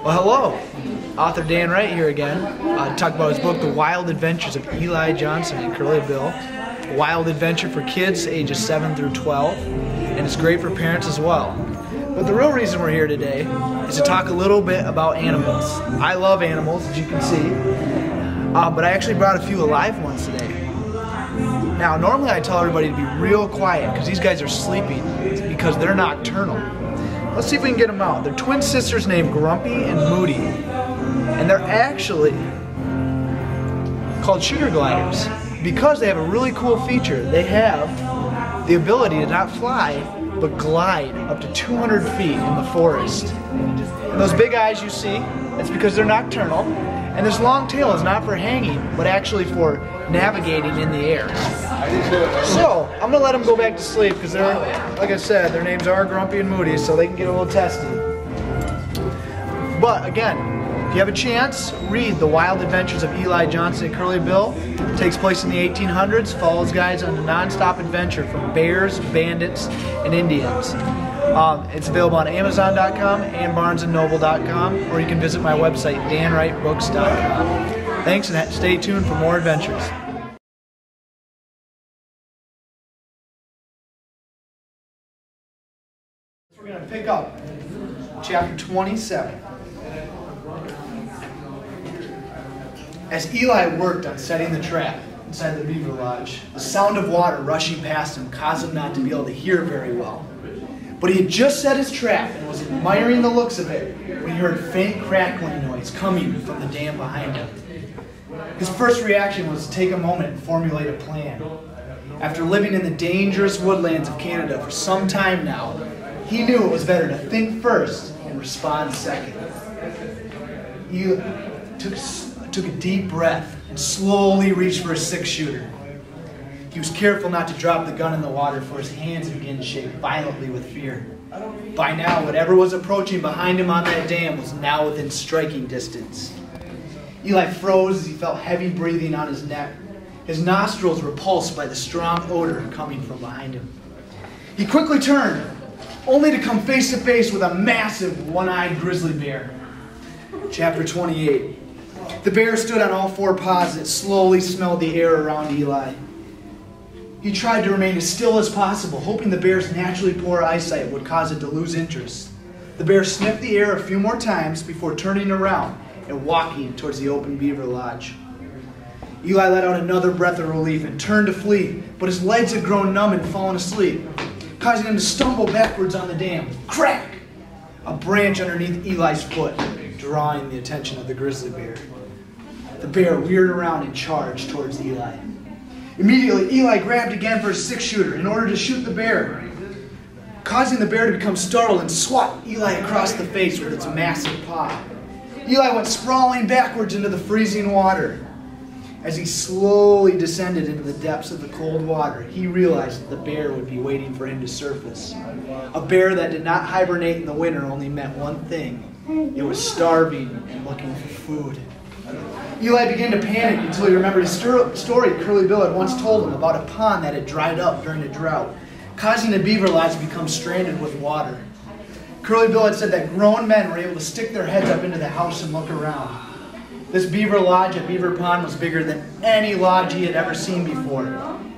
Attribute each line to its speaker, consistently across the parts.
Speaker 1: Well, hello. Author DanWright here again to talk about his book, The Wild Adventures of Eli Johnson and Curly Bill. A wild adventure for kids ages 7 through 12, and it's great for parents as well. But the real reason we're here today is to talk a little bit about animals. I love animals, as you can see, but I actually brought a few alive ones today. Now, normally I tell everybody to be real quiet because these guys are sleeping because they're nocturnal. Let's see if we can get them out. They're twin sisters named Grumpy and Moody, and they're actually called sugar gliders because they have a really cool feature. They have the ability to not fly, but glide up to 200 feet in the forest. And those big eyes you see, it's because they're nocturnal. And this long tail is not for hanging, but actually for navigating in the air. So, I'm going to let them go back to sleep because they're, like I said, their names are Grumpy and Moody, so they can get a little testy. But again, if you have a chance, read The Wild Adventures of Eli Johnson and Curly Bill. It takes place in the 1800s, follows guys on a non-stop adventure from bears, bandits, and Indians. It's available on Amazon.com and BarnesandNoble.com, or you can visit my website, DanWrightBooks.com. Thanks, and stay tuned for more adventures. We're going to pick up chapter 27. As Eli worked on setting the trap inside the beaver lodge, the sound of water rushing past him caused him not to be able to hear very well. But he had just set his trap and was admiring the looks of it when he heard a faint crackling noise coming from the dam behind him. His first reaction was to take a moment and formulate a plan. After living in the dangerous woodlands of Canada for some time now, he knew it was better to think first and respond second. He took a deep breath and slowly reached for a 6-shooter. He was careful not to drop the gun in the water, for his hands began to shake violently with fear. By now, whatever was approaching behind him on that dam was now within striking distance. Eli froze as he felt heavy breathing on his neck, his nostrils repulsed by the strong odor coming from behind him. He quickly turned, only to come face to face with a massive, one-eyed grizzly bear. Chapter 28. The bear stood on all 4 paws and slowly smelled the air around Eli. He tried to remain as still as possible, hoping the bear's naturally poor eyesight would cause it to lose interest. The bear sniffed the air a few more times before turning around and walking towards the open beaver lodge. Eli let out another breath of relief and turned to flee, but his legs had grown numb and fallen asleep, causing him to stumble backwards on the dam. Crack! A branch underneath Eli's foot, drawing the attention of the grizzly bear. The bear reared around and charged towards Eli. Immediately, Eli grabbed again for a 6-shooter in order to shoot the bear, causing the bear to become startled and swat Eli across the face with its massive paw. Eli went sprawling backwards into the freezing water. As he slowly descended into the depths of the cold water, he realized that the bear would be waiting for him to surface. A bear that did not hibernate in the winter only meant one thing. It was starving and looking for food. Eli began to panic until he remembered a story Curly Bill had once told him about a pond that had dried up during a drought, causing the beaver lodge to become stranded with water. Curly Bill had said that grown men were able to stick their heads up into the house and look around. This beaver lodge at Beaver Pond was bigger than any lodge he had ever seen before,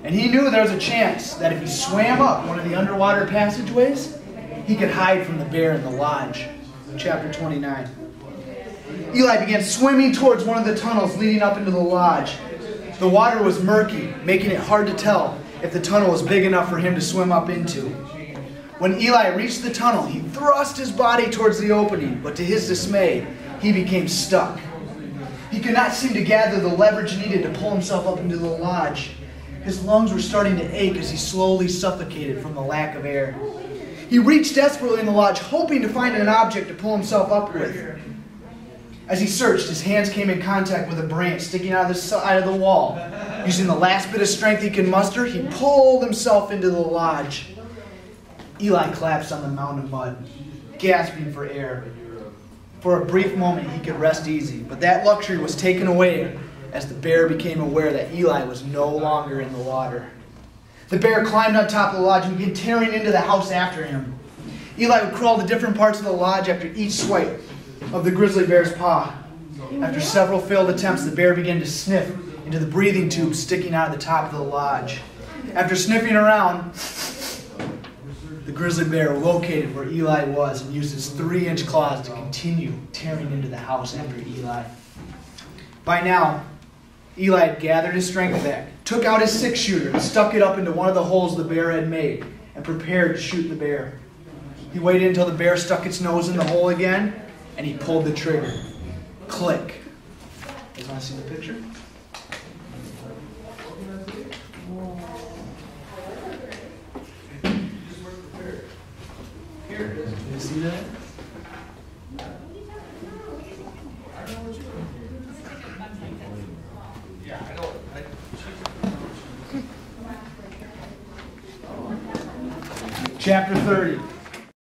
Speaker 1: and he knew there was a chance that if he swam up one of the underwater passageways, he could hide from the bear in the lodge. Chapter 29. Eli began swimming towards one of the tunnels leading up into the lodge. The water was murky, making it hard to tell if the tunnel was big enough for him to swim up into. When Eli reached the tunnel, he thrust his body towards the opening, but to his dismay, he became stuck. He could not seem to gather the leverage needed to pull himself up into the lodge. His lungs were starting to ache as he slowly suffocated from the lack of air. He reached desperately in the lodge, hoping to find an object to pull himself up with. As he searched, his hands came in contact with a branch sticking out of the side of the wall. Using the last bit of strength he could muster, he pulled himself into the lodge. Eli collapsed on the mound of mud, gasping for air. For a brief moment, he could rest easy, but that luxury was taken away as the bear became aware that Eli was no longer in the water. The bear climbed on top of the lodge and began tearing into the house after him. Eli would crawl to different parts of the lodge after each swipe, of the grizzly bear's paw. After several failed attempts, the bear began to sniff into the breathing tube sticking out of the top of the lodge. After sniffing around, the grizzly bear located where Eli was and used his 3-inch claws to continue tearing into the house after Eli. By now, Eli had gathered his strength back, took out his 6-shooter and stuck it up into one of the holes the bear had made and prepared to shoot the bear. He waited until the bear stuck its nose in the hole again and he pulled the trigger. Click. You guys want to see the picture? Here it is. Can you see that? Yeah, I know. Chapter 30.